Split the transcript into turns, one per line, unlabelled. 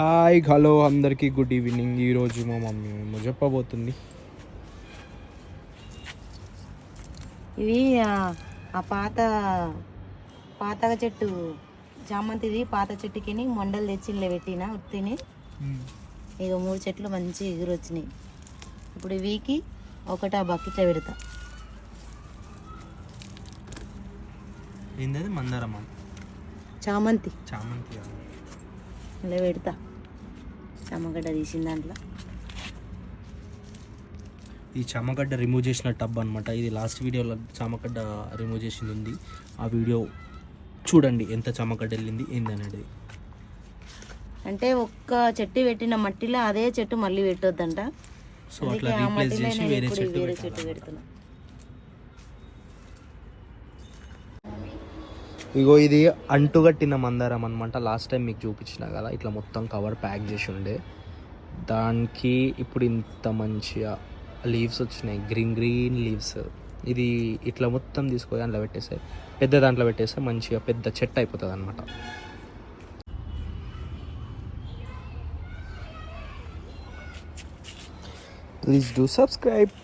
Hi hello అందరికీ good evening. ఈరోజు మా మమ్మీ ఏమో చెప్పబోతుంది.
ఇవి ఆ పాతగా చెట్టు చామంతిది పాత చెట్టుకి మొండలు తెచ్చి ఇళ్ళ పెట్టిన ఉత్తిని. ఇక 3 చెట్లు మంచి ఎగురు వచ్చినాయి. ఇప్పుడు వీకి ఒకటి ఆ బకెట్లో పెడతా.
ఏంటది? మందారమా?
చామంతి
చామంతి.
ఇలా పెడతా. చామగడ్డ తీసిన దాంట్లో
ఈ చామగడ్డ రిమూవ్ చేసిన టబ్ అనమాట. ఇది లాస్ట్ వీడియోలో చామగడ్డ రిమూవ్ చేసింది ఉంది. ఆ వీడియో చూడండి ఎంత చామగడ్డ వెళ్ళింది ఏందనేది.
అంటే ఒక్క చెట్టు పెట్టిన మట్టిలో అదే చెట్టు మళ్ళీ పెట్టొద్దంట.
సో అట్లా రీప్లేస్ చేసి వేరే చెట్టు
పెడుతున్నా.
ఇగో ఇది అంటుగట్టిన మందారం అనమాట. లాస్ట్ టైం మీకు చూపించిన కదా, ఇట్లా మొత్తం కవర్ ప్యాక్ చేసి ఉండే దానికి ఇప్పుడు ఇంత మంచిగా లీవ్స్ వచ్చినాయి, గ్రీన్ లీవ్స్. ఇది ఇట్లా మొత్తం తీసుకొని దాంట్లో పెట్టేస్తే, పెద్ద దాంట్లో పెట్టేస్తే మంచిగా పెద్ద చెట్టు అయిపోతుంది అనమాట. Please do subscribe.